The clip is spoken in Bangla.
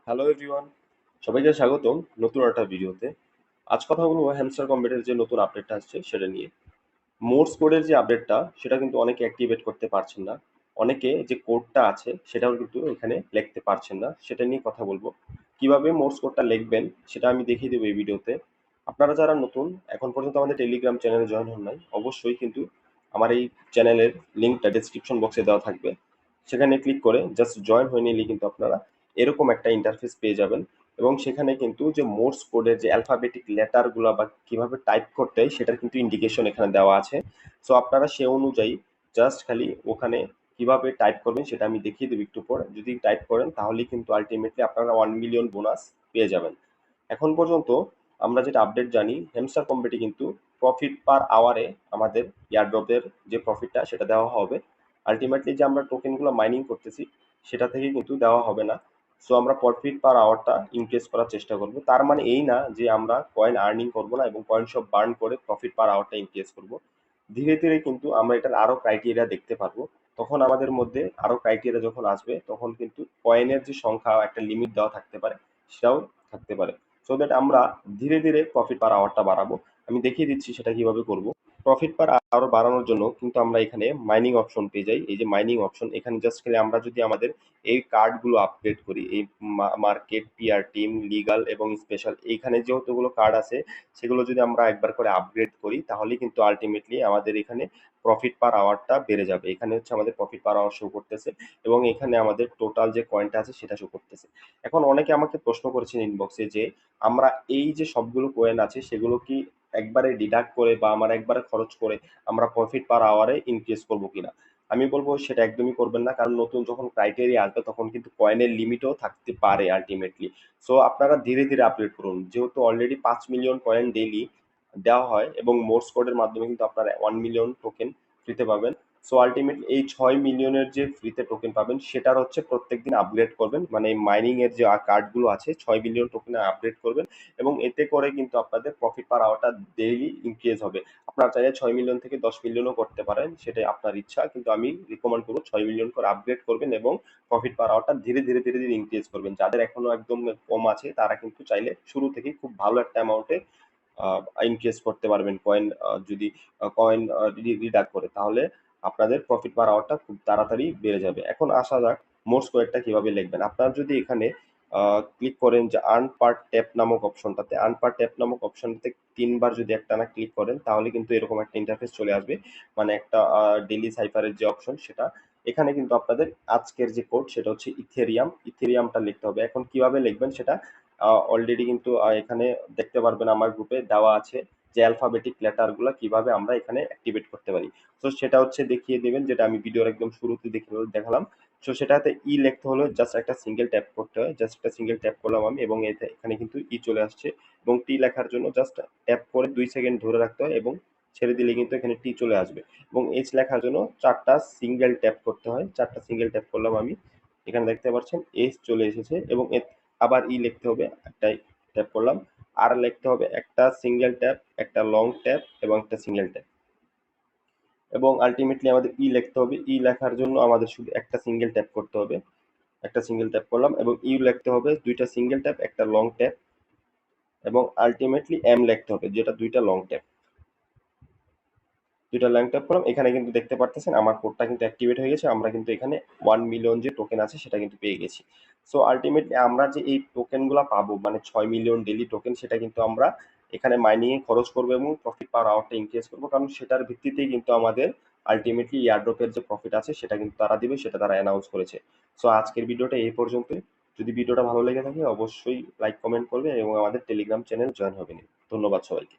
হ্যালো এভরিওয়ান, সবাইকে স্বাগতম নতুন একটা ভিডিওতে। আজ কথা বলবো হ্যামস্টার কম্বেটের যে নতুন আপডেটটা আসছে সেটা নিয়ে। মোর্স কোডের যে আপডেটটা সেটা কিন্তু অনেকে অ্যাক্টিভেট করতে পারছেন না। অনেকে যে কোডটা আছে সেটাও কিন্তু এখানে লিখতে পারছেন না। সেটা নিয়ে কথা বলবো। কিভাবে মোর্স কোডটা লিখবেন সেটা আমি দেখিয়ে দেবো এই ভিডিওতে। আপনারা যারা নতুন এখন পর্যন্ত আমাদের টেলিগ্রাম চ্যানেলে জয়েন হন নাই, অবশ্যই কিন্তু আমার এই চ্যানেলের লিঙ্কটা ডেসক্রিপশন বক্সে দেওয়া থাকবে। সেখানে ক্লিক করে জাস্ট জয়েন হয়ে নিলে কিন্তু আপনারা এরকম একটা ইন্টারফেস পেয়ে যাবেন। এবং সেখানে কিন্তু যে মোর্স কোডের যে অ্যালফাবেটিক লেটারগুলো বা কিভাবে টাইপ করতে হয় সেটার কিন্তু ইন্ডিকেশন এখানে দেওয়া আছে। সো আপনারা সে অনুযায়ী জাস্ট খালি ওখানে কিভাবে টাইপ করবেন সেটা আমি দেখিয়ে দেবো একটু পর। যদি টাইপ করেন তাহলে কিন্তু আলটিমেটলি আপনারা 1 মিলিয়ন বোনাস পেয়ে যাবেন। এখন পর্যন্ত আমরা যেটা আপডেট জানি, হ্যামস্টার কম্বেটে কিন্তু প্রফিট পার আওয়ারে আমাদের এয়ারড্রপের যে প্রফিটটা সেটা দেওয়া হবে। আলটিমেটলি যে আমরা টোকেনগুলো মাইনিং করতেছি সেটা থেকে কিন্তু দেওয়া হবে না। সো আমরা প্রফিট পার আওয়ারটা ইনক্রিজ করার চেষ্টা করব। তার মানে এই না যে আমরা কয়েন আর্নিং করব না এবং কয়েন সব বার্ন করে প্রফিট পার আওয়ারটা ইনক্রিজ করব। ধীরে ধীরে কিন্তু আমরা এটার আরো ক্রাইটেরিয়া দেখতে পারবো। তখন আমাদের মধ্যে আরো ক্রাইটেরিয়া যখন আসবে তখন কিন্তু কয়েনের যে সংখ্যা একটা লিমিট দেওয়া থাকতে পারে, সেটাও থাকতে পারে। সো দ্যাট আমরা ধীরে ধীরে প্রফিট পার আওয়ারটা বাড়াবো। আমি দেখিয়ে দিচ্ছি সেটা কিভাবে করব। প্রফিট পার আরো বাড়ানোর জন্য কিন্তু আমরা এখানে মাইনিং অপশন পেয়ে যাই। এই যে মাইনিং অপশন, এখানে জাস্ট খেলে আমরা যদি আমাদের এই কার্ডগুলো আপগ্রেড করি, এই মার্কেট, পিআর টিম, লিগাল এবং স্পেশাল, এইখানে যতগুলো কার্ড আছে সেগুলো যদি আমরা একবার করে আপগ্রেড করি তাহলে কিন্তু আলটিমেটলি আমাদের এখানে প্রফিট পার আওয়ারটা বেড়ে যাবে। এখানে হচ্ছে আমাদের প্রফিট পার আওয়ার শো করতেছে এবং এখানে আমাদের টোটাল যে কয়েনটা আছে সেটা শো করতেছে। এখন অনেকে আমাকে প্রশ্ন করেছেন ইনবক্সে যে আমরা এই যে সবগুলো কয়েন আছে সেগুলো কি একবারে ডিডাক্ট করে বা আমরা একবারে খরচ করে আমরা প্রফিট পার আওয়ারে ইনক্রিজ করবো কিনা। আমি বলবো সেটা একদমই করবেন না, কারণ নতুন যখন ক্রাইটেরিয়া আসবে তখন কিন্তু কয়েনের লিমিটও থাকতে পারে আলটিমেটলি। সো আপনারা ধীরে ধীরে আপডেট করুন, যেহেতু অলরেডি 5 মিলিয়ন কয়েন ডেইলি দেওয়া হয় এবং মোর্স কোডের মাধ্যমে কিন্তু আপনারা 1 মিলিয়ন টোকেন ফ্রিতে পাবেন। সো আলটিমেটলি এই 6 মিলিয়নের যে ফ্রিতে টোকেন পাবেন সেটার হচ্ছে প্রত্যেকদিন আপগ্রেড করবেন, মানে মাইনিং এর যে কার্ডগুলো আছে 6 মিলিয়ন টোকেনে আপগ্রেড করবেন এবং এতে করে কিন্তু আপনাদের প্রফিট পার আওয়ারটা ডেইলি ইনক্রিজ হবে। আপনারা চাইলে 6 মিলিয়ন থেকে 10 মিলিয়নও করতে পারেন, সেটাই আপনার ইচ্ছা, কিন্তু আমি রিকমেন্ড করবো 6 মিলিয়ন করে আপগ্রেড করবেন এবং প্রফিট পার আওয়ারটা ধীরে ধীরে ধীরে ধীরে ইনক্রিজ করবেন। যাদের এখনো একদম কম আছে তারা কিন্তু চাইলে শুরু থেকেই খুব ভালো একটা অ্যামাউন্টে ইনক্রিজ করতে পারবেন কয়েন। যদি কয়েন রিডাক্ট করে তাহলে আপনাদের প্রফিট পার আওয়ারটা খুব তাড়াতাড়ি বেড়ে যাবে। এখন আসা যাক মোর্স কোডটা কিভাবে লিখবেন। আপনারা যদি এখানে ক্লিক করেন যে আর্ন পার ট্যাপ নামক অপশনটাতে, আর্ন পার ট্যাপ নামক অপশনটাতে 3 বার যদি একটানা ক্লিক করেন তাহলে কিন্তু এরকম একটা ইন্টারফেস চলে আসবে, মানে একটা ডেইলি সাইফারের যে অপশন সেটা। এখানে কিন্তু আপনাদের আজকের যে কোড সেটা হচ্ছে ইথেরিয়ামটা লিখতে হবে। এখন কিভাবে লিখবেন সেটা অলরেডি কিন্তু এখানে দেখতে পারবেন আমার গ্রুপে দেওয়া আছে যে অ্যালফাবেটিক লেটারগুলো কিভাবে আমরা এখানে অ্যাক্টিভেট করতে পারি। তো সেটা হচ্ছে দেখিয়ে দেবেন, যেটা আমি ভিডিওর একদম শুরুতে দেখালাম। সো সেটাতে লিখতে হলো জাস্ট একটা সিঙ্গেল ট্যাপ করতে হয়, জাস্ট একটা সিঙ্গেল ট্যাপ করলাম আমি এবং এখানে কিন্তু চলে আসছে এবং টি লেখার জন্য জাস্ট ট্যাপ করে 2 সেকেন্ড ধরে রাখতে হয় এবং ছেড়ে দিলে কিন্তু এখানে টি চলে আসবে। এবং এইচ লেখার জন্য 4টা সিঙ্গেল ট্যাপ করতে হয়, 4টা সিঙ্গেল ট্যাপ করলাম আমি, এখানে দেখতে পাচ্ছেন এইচ চলে এসেছে এবং আবার লিখতে হবে, একটাই ট্যাপ করলাম। আর লিখতে হবে একটা সিঙ্গেল ট্যাপ, একটা লং ট্যাপ এবং একটা সিঙ্গেল ট্যাপ এবং আলটিমেটলি আমাদের লিখতে হবে। লেখার জন্য আমাদের শুধু একটা সিঙ্গেল ট্যাপ করতে হবে, একটা সিঙ্গেল ট্যাপ করলাম এবং লিখতে হবে 2টা সিঙ্গেল ট্যাপ, একটা লং ট্যাপ এবং আলটিমেটলি এম লিখতে হবে, যেটা 2টা লং ট্যাপ, 2টা লং ট্যাপ করলাম। এখানে কিন্তু দেখতে পারতেছেন আমার কোডটা কিন্তু অ্যাক্টিভেট হয়ে গেছে। আমরা কিন্তু এখানে 1 মিলিয়ন যে টোকেন আছে সেটা কিন্তু পেয়ে গেছি। সো আলটিমেটলি আমরা যে এই টোকেনগুলো পাবো, মানে 6 মিলিয়ন ডেইলি টোকেন, সেটা কিন্তু আমরা এখানে মাইনিং এ খরচ করবো এবং প্রফিট পার আওয়ারটা ইনক্রিজ করবো, কারণ সেটার ভিত্তিতেই কিন্তু আমাদের আলটিমেটলি এয়ারড্রপের যে প্রফিট আছে সেটা কিন্তু তারা দিবে, সেটা তারা অ্যানাউন্স করেছে। সো আজকের ভিডিওটা এই পর্যন্তই। যদি ভিডিওটা ভালো লেগে থাকে অবশ্যই লাইক কমেন্ট করবে এবং আমাদের টেলিগ্রাম চ্যানেল জয়েন হবে। ধন্যবাদ সবাইকে।